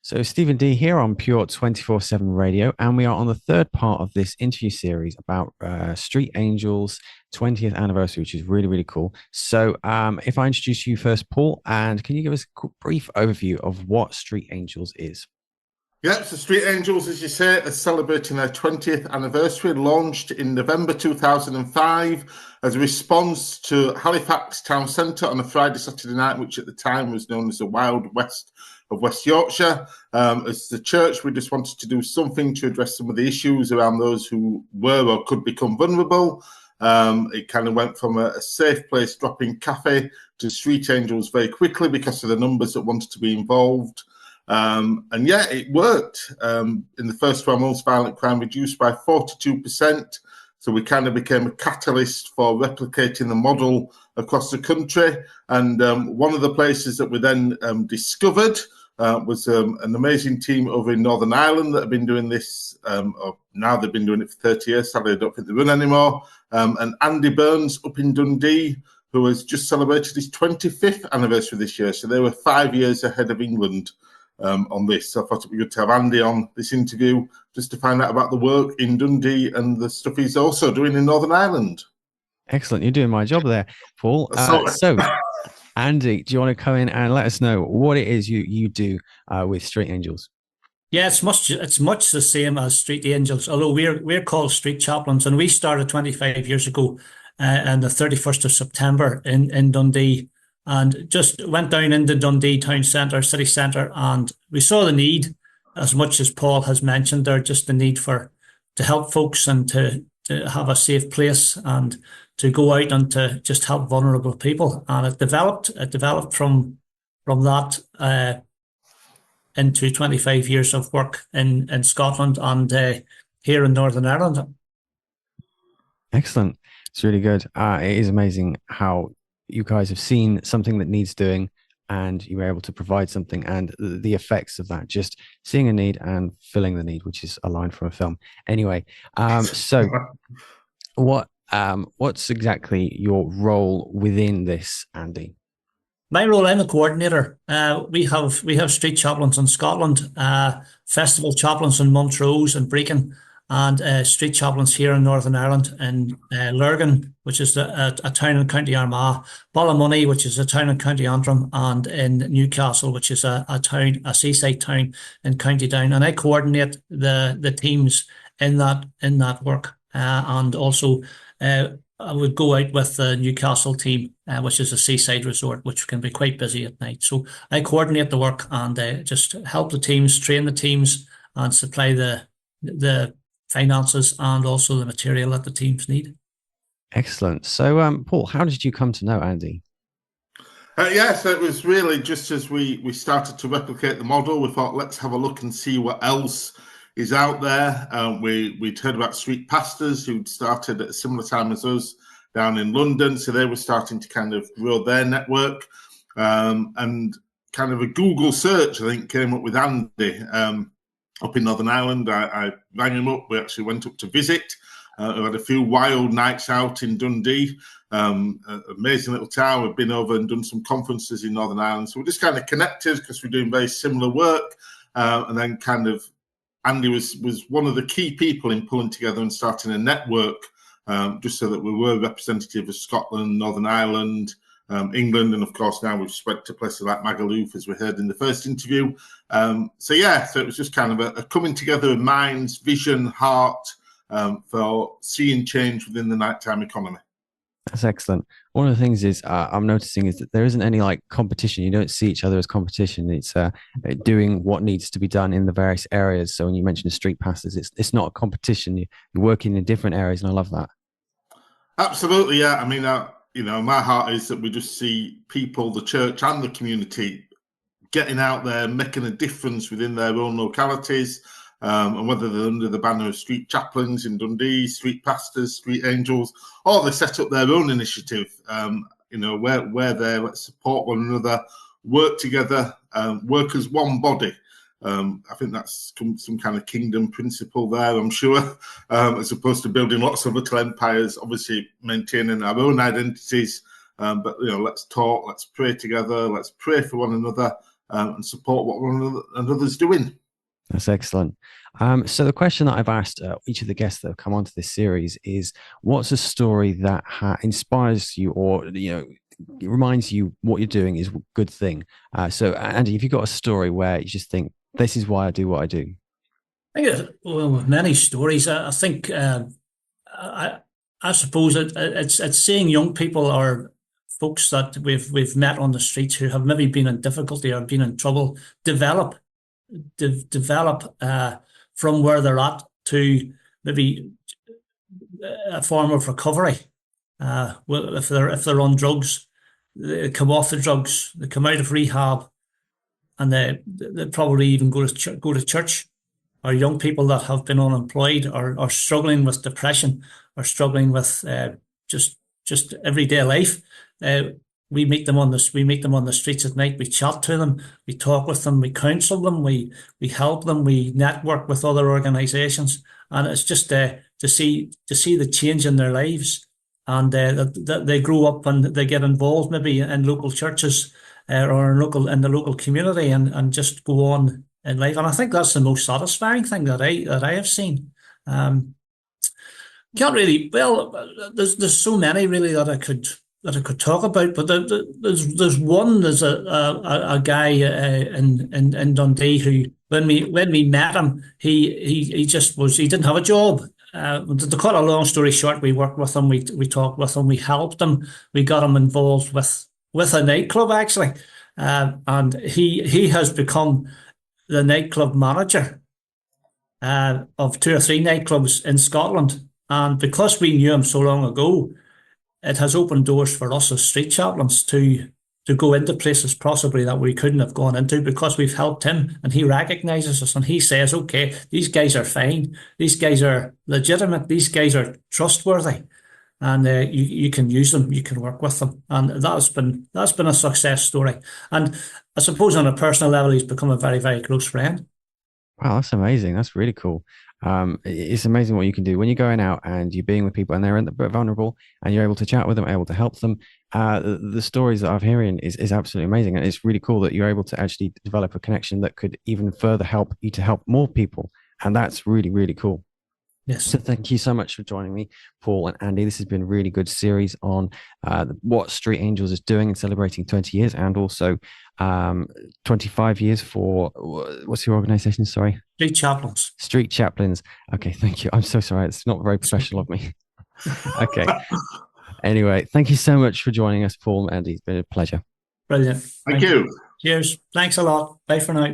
So, Stephen D here on Pure 24/7 Radio, and we are on the third part of this interview series about Street Angels' 20th anniversary, which is really, really cool. So, if I introduce you first, Paul, and can you give us a brief overview of what Street Angels is? Yeah, so Street Angels, as you say, are celebrating their 20th anniversary, launched in November 2005 as a response to Halifax Town Centre on a Friday, Saturday night, which at the time was known as the Wild West of West Yorkshire. As the church, we just wanted to do something to address some of the issues around those who were or could become vulnerable. It kind of went from a safe place dropping cafe to Street Angels very quickly because of the numbers that wanted to be involved. And yeah, it worked. In the first 12 months, violent crime reduced by 42%. So we kind of became a catalyst for replicating the model across the country. And one of the places that we then discovered was an amazing team over in Northern Ireland that have been doing this, or now they've been doing it for 30 years. Sadly, I don't think they run anymore. And Andy Burns up in Dundee, who has just celebrated his 25th anniversary this year. So they were 5 years ahead of England on this. So I thought it'd be good to have Andy on this interview just to find out about the work in Dundee and the stuff he's also doing in Northern Ireland. Excellent. You're doing my job there, Paul. So, Andy, do you want to come in and let us know what it is you do with Street Angels? Yeah, it's much the same as Street Angels, although we're called Street Chaplains, and we started 25 years ago on the 31st of September in Dundee, and just went down into Dundee town centre, city centre, and we saw the need, as much as Paul has mentioned there, just the need to help folks and to have a safe place and to go out and to just help vulnerable people. And it developed from that into 25 years of work in Scotland and here in Northern Ireland. Excellent. It's really good. It is amazing how you guys have seen something that needs doing and you were able to provide something, and the effects of that, just seeing a need and filling the need, which is a line from a film. Anyway, so what's exactly your role within this, Andy? My role, I'm a coordinator. We have street chaplains in Scotland, festival chaplains in Montrose and Brecon, and street chaplains here in Northern Ireland in Lurgan, which is a town in County Armagh, Ballymoney, which is a town in County Antrim, and in Newcastle, which is a seaside town in County Down. And I coordinate the teams in that work, and also I would go out with the Newcastle team, which is a seaside resort, which can be quite busy at night. So I coordinate the work and just help the teams, train the teams, and supply the finances and also the material that the teams need. Excellent. So, Paul, how did you come to know Andy? So it was really just as we started to replicate the model, we thought, let's have a look and see what else is out there. We'd heard about street pastors who'd started at a similar time as us down in London. So they were starting to kind of grow their network. And kind of a Google search, I think, came up with Andy up in Northern Ireland. I rang him up. We actually went up to visit. We had a few wild nights out in Dundee. Amazing little town. We've been over and done some conferences in Northern Ireland. So we just kind of connected because we're doing very similar work. And then kind of Andy was one of the key people in pulling together and starting a network, just so that we were representative of Scotland, Northern Ireland, England, and of course now we've spread to places like Magaluf, as we heard in the first interview. So it was just kind of a coming together of minds, vision, heart, for seeing change within the nighttime economy. That's excellent. One of the things is I'm noticing is that there isn't any like competition. You don't see each other as competition. It's doing what needs to be done in the various areas. So when you mention the street pastors, it's not a competition. You're working in different areas, and I love that. Absolutely, yeah. I mean, my heart is that we just see people, the church and the community, getting out there, making a difference within their own localities. And whether they're under the banner of street chaplains in Dundee, street pastors, street angels, or they set up their own initiative, where they let's support one another, work together, work as one body. I think that's some kind of kingdom principle there, I'm sure, as opposed to building lots of little empires, obviously maintaining our own identities. But let's talk, let's pray together, let's pray for one another, and support what one another's doing. That's excellent. So the question that I've asked each of the guests that have come onto this series is, what's a story that inspires you, or it reminds you what you're doing is a good thing? So Andy, if you've got a story where you just think, this is why I do what I do. I think with many stories. I think I suppose it's seeing young people or folks that we've met on the streets who have maybe been in difficulty or been in trouble develop from where they're at to maybe a form of recovery. Well, if they're on drugs, they come off the drugs, they come out of rehab, and they probably even go to church. Or young people that have been unemployed or struggling with depression or struggling with just everyday life. We meet them on the streets at night. We chat to them, we talk with them, we counsel them, we help them, we network with other organisations, and it's just to see the change in their lives, and that they grow up and they get involved maybe in local churches or in the local community and just go on in life. And I think that's the most satisfying thing that I have seen. Can't really, well, there's so many really that I could talk about, but there's a guy in Dundee who, when we met him, he didn't have a job. To cut a long story short, we worked with him, we talked with him, we helped him, we got him involved with a nightclub actually, and he has become the nightclub manager of 2 or 3 nightclubs in Scotland. And because we knew him so long ago, it has opened doors for us as street chaplains to go into places possibly that we couldn't have gone into, because we've helped him and he recognises us and he says, okay, these guys are fine, these guys are legitimate, these guys are trustworthy, and you can use them, you can work with them, and that's been a success story. And I suppose on a personal level, he's become a very, very close friend. Wow, that's amazing. That's really cool. It's amazing what you can do when you're going out and you're being with people and they're vulnerable and you're able to chat with them, able to help them. The stories that I'm hearing is absolutely amazing. And it's really cool that you're able to actually develop a connection that could even further help you to help more people. And that's really, really cool. Yes. So thank you so much for joining me, Paul and Andy. This has been a really good series on what Street Angels is doing and celebrating 20 years and also 25 years for, what's your organization? Sorry. Street Chaplains. Street Chaplains. Okay, thank you. I'm so sorry. It's not very professional of me. Okay. Anyway, thank you so much for joining us, Paul and Andy. It's been a pleasure. Brilliant. Thank you. Cheers. Thanks a lot. Bye for now.